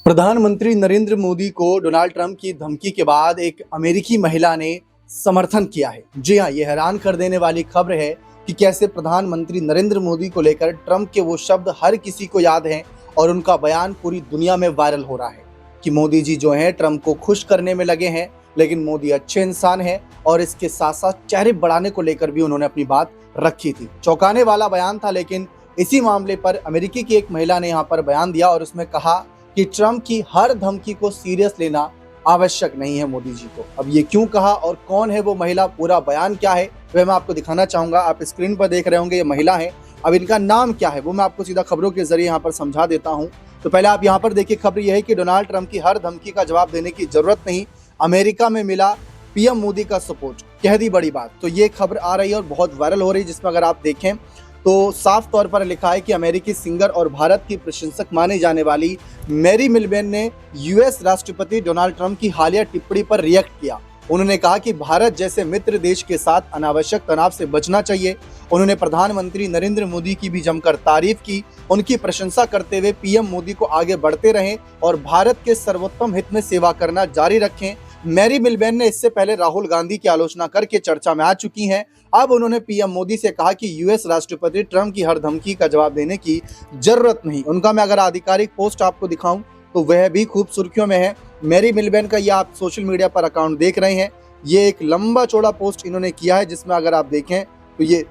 प्रधानमंत्री नरेंद्र मोदी को Donald Trump की धमकी के बाद एक अमेरिकी महिला ने समर्थन किया है। जी हाँ, ये हैरान कर देने वाली खबर है कि कैसे प्रधानमंत्री नरेंद्र मोदी को लेकर ट्रंप के वो शब्द हर किसी को याद हैं और उनका बयान पूरी दुनिया में वायरल हो रहा है कि मोदी जी जो हैं ट्रंप को खुश करने में लगे हैं, लेकिन मोदी अच्छे इंसान हैं और इसके साथ साथ चेहरे बढ़ाने को लेकर भी उन्होंने अपनी बात रखी थी। चौंकाने वाला बयान था, लेकिन इसी मामले पर अमेरिकी की एक महिला ने यहाँ पर बयान दिया और उसमें कहा कि ट्रंप की हर धमकी को सीरियस लेना आवश्यक नहीं है मोदी जी को। अब ये क्यों कहा और कौन है वो महिला, पूरा बयान क्या है वह मैं आपको दिखाना चाहूंगा। आप स्क्रीन पर देख रहे होंगे ये महिला है। अब इनका नाम क्या है वो मैं आपको सीधा खबरों के जरिए यहाँ पर समझा देता हूँ। तो पहले आप यहाँ पर देखिए, खबर यह है कि डोनाल्ड ट्रंप की हर धमकी का जवाब देने की जरूरत नहीं, अमेरिका में मिला पीएम मोदी का सपोर्ट, कह दी बड़ी बात। तो ये खबर आ रही है और बहुत वायरल हो रही है, जिसमें अगर आप देखें तो साफ तौर पर लिखा है कि अमेरिकी सिंगर और भारत की प्रशंसक माने जाने वाली मैरी मिलबेन ने यूएस राष्ट्रपति डोनाल्ड ट्रंप की हालिया टिप्पणी पर रिएक्ट किया। उन्होंने कहा कि भारत जैसे मित्र देश के साथ अनावश्यक तनाव से बचना चाहिए। उन्होंने प्रधानमंत्री नरेंद्र मोदी की भी जमकर तारीफ की, उनकी प्रशंसा करते हुए पीएम मोदी को आगे बढ़ते रहें और भारत के सर्वोत्तम हित में सेवा करना जारी रखें। मैरी मिलबेन ने इससे पहले राहुल गांधी की आलोचना करके चर्चा में आ चुकी हैं। अब उन्होंने पीएम मोदी से कहा कि यूएस राष्ट्रपति ट्रंप की हर धमकी का जवाब देने की जरूरत नहीं। उनका मैं अगर आधिकारिक पोस्ट आपको दिखाऊं तो वह भी खूब सुर्खियों में है। मैरी मिलबेन का ये आप सोशल मीडिया पर अकाउंट देख रहे हैं। ये एक लंबा चौड़ा पोस्ट इन्होंने किया है, जिसमें अगर आप देखें तो ये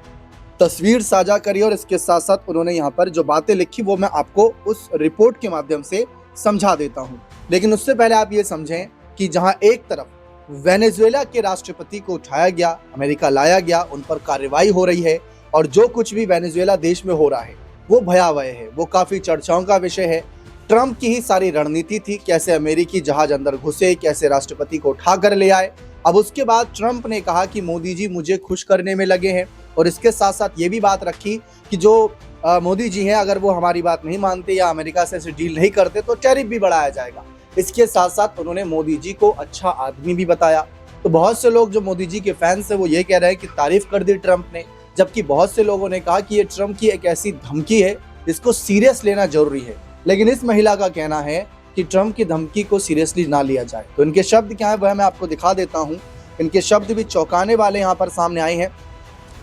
तस्वीर साझा करी और इसके साथ साथ उन्होंने यहाँ पर जो बातें लिखी वो मैं आपको उस रिपोर्ट के माध्यम से समझा देता हूँ। लेकिन उससे पहले आप ये समझें कि जहां एक तरफ वेनेजुएला के राष्ट्रपति को उठाया गया, अमेरिका लाया गया, उन पर कार्रवाई हो रही है और जो कुछ भी वेनेजुएला देश में हो रहा है वो भयावह है, वो काफी चर्चाओं का विषय है। ट्रंप की ही सारी रणनीति थी, कैसे अमेरिकी जहाज अंदर घुसे, कैसे राष्ट्रपति को उठा कर ले आए। अब उसके बाद ट्रंप ने कहा कि मोदी जी मुझे खुश करने में लगे हैं और इसके साथ साथ ये भी बात रखी कि जो मोदी जी हैं अगर वो हमारी बात नहीं मानते या अमेरिका से ऐसे डील नहीं करते तो टैरिफ भी बढ़ाया जाएगा। इसके साथ साथ उन्होंने मोदी जी को अच्छा आदमी भी बताया। तो बहुत से लोग जो मोदी जी के फैंस हैं वो ये कह रहे हैं कि तारीफ कर दी ट्रंप ने, जबकि बहुत से लोगों ने कहा कि ये ट्रंप की एक ऐसी धमकी है जिसको सीरियस लेना जरूरी है। लेकिन इस महिला का कहना है कि ट्रंप की धमकी को सीरियसली ना लिया जाए। तो इनके शब्द क्या है वह मैं आपको दिखा देता हूँ। इनके शब्द भी चौंकाने वाले यहाँ पर सामने आए हैं।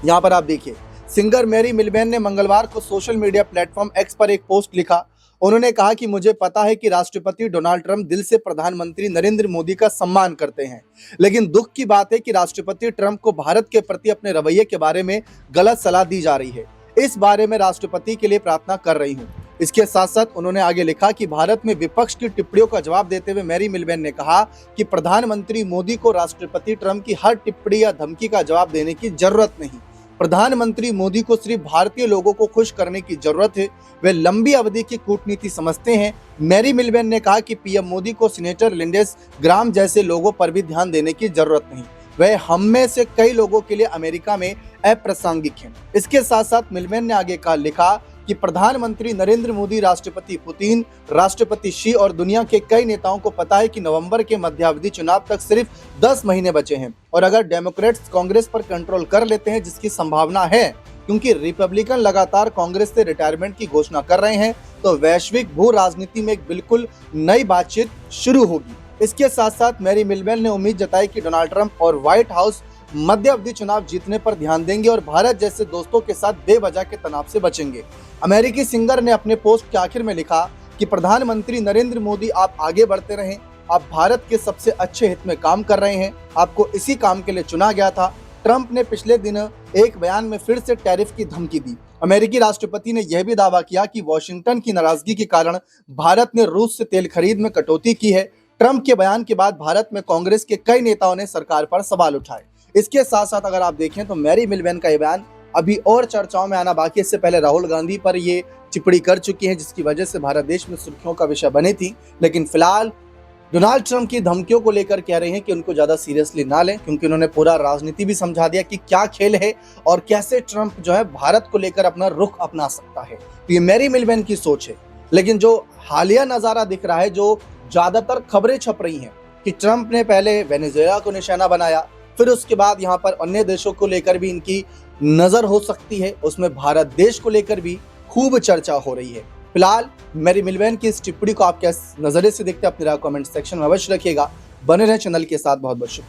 यहाँ पर आप देखिए, सिंगर मैरी मिलबेन ने मंगलवार को सोशल मीडिया प्लेटफॉर्म एक्स पर एक पोस्ट लिखा। उन्होंने कहा कि मुझे पता है कि राष्ट्रपति डोनाल्ड ट्रंप दिल से प्रधानमंत्री नरेंद्र मोदी का सम्मान करते हैं, लेकिन दुख की बात है कि राष्ट्रपति ट्रंप को भारत के प्रति अपने रवैये के बारे में गलत सलाह दी जा रही है। इस बारे में राष्ट्रपति के लिए प्रार्थना कर रही हूँ। इसके साथ साथ उन्होंने आगे लिखा कि भारत में विपक्ष की टिप्पणियों का जवाब देते हुए मैरी मिलबेन ने कहा कि प्रधानमंत्री मोदी को राष्ट्रपति ट्रंप की हर टिप्पणी या धमकी का जवाब देने की जरूरत नहीं। प्रधानमंत्री मोदी को सिर्फ भारतीय लोगों को खुश करने की जरूरत है, वे लंबी अवधि की कूटनीति समझते हैं। मैरी मिलबेन ने कहा कि पीएम मोदी को सीनेटर लिंडेस ग्राम जैसे लोगों पर भी ध्यान देने की जरूरत नहीं, वह हम में से कई लोगों के लिए अमेरिका में अप्रासंगिक हैं। इसके साथ साथ मिलबेन ने आगे लिखा कि प्रधानमंत्री नरेंद्र मोदी, राष्ट्रपति पुतिन, राष्ट्रपति शी और दुनिया के कई नेताओं को पता है कि नवंबर के मध्यावधि चुनाव तक सिर्फ 10 महीने बचे हैं और अगर डेमोक्रेट्स कांग्रेस पर कंट्रोल कर लेते हैं, जिसकी संभावना है क्योंकि रिपब्लिकन लगातार कांग्रेस से रिटायरमेंट की घोषणा कर रहे हैं, तो वैश्विक भू राजनीति में एक बिल्कुल नई बातचीत शुरू होगी। इसके साथ साथ मैरी मिलबेन ने उम्मीद जताई कि डोनाल्ड ट्रंप और व्हाइट हाउस मध्य अवधि चुनाव जीतने पर ध्यान देंगे और भारत जैसे दोस्तों के साथ बेवजह के तनाव से बचेंगे। अमेरिकी सिंगर ने अपने पोस्ट के आखिर में लिखा कि प्रधानमंत्री नरेंद्र मोदी, आप आगे बढ़ते रहें, आप भारत के सबसे अच्छे हित में काम कर रहे हैं, आपको इसी काम के लिए चुना गया था। ट्रंप ने पिछले दिन एक बयान में फिर से टैरिफ की धमकी दी। अमेरिकी राष्ट्रपति ने यह भी दावा किया कि वॉशिंगटन की नाराजगी के कारण भारत ने रूस से तेल खरीद में कटौती की है। ट्रंप के बयान के बाद भारत में कांग्रेस के कई नेताओं ने सरकार पर सवाल उठाए। इसके साथ साथ अगर आप देखें तो मैरी मिलबेन का ये बयान अभी और चर्चाओं में आना बाकी। इससे पहले राहुल गांधी पर ये टिप्पणी कर चुकी है, जिसकी वजह से भारत देश में सुर्खियों का विषय बनी थी। लेकिन फिलहाल डोनाल्ड ट्रंप की धमकियों को लेकर कह रहे हैं कि उनको ज्यादा सीरियसली ना लें, क्योंकि उन्होंने पूरा राजनीति भी समझा दिया कि क्या खेल है और कैसे ट्रंप जो है भारत को लेकर अपना रुख अपना सकता है। तो ये मैरी मिलबेन की सोच है। लेकिन जो हालिया नजारा दिख रहा है, जो ज्यादातर खबरें छप रही हैं कि ट्रंप ने पहले वेनेजुएला को निशाना बनाया, फिर उसके बाद यहाँ पर अन्य देशों को लेकर भी इनकी नजर हो सकती है, उसमें भारत देश को लेकर भी खूब चर्चा हो रही है। फिलहाल मैरी मिल्वेन की इस टिप्पणी को आप किस नजरिए से देखते हैं, अपनी राय कमेंट सेक्शन में अवश्य रखिएगा। बने रहे चैनल के साथ। बहुत बहुत शुक्रिया।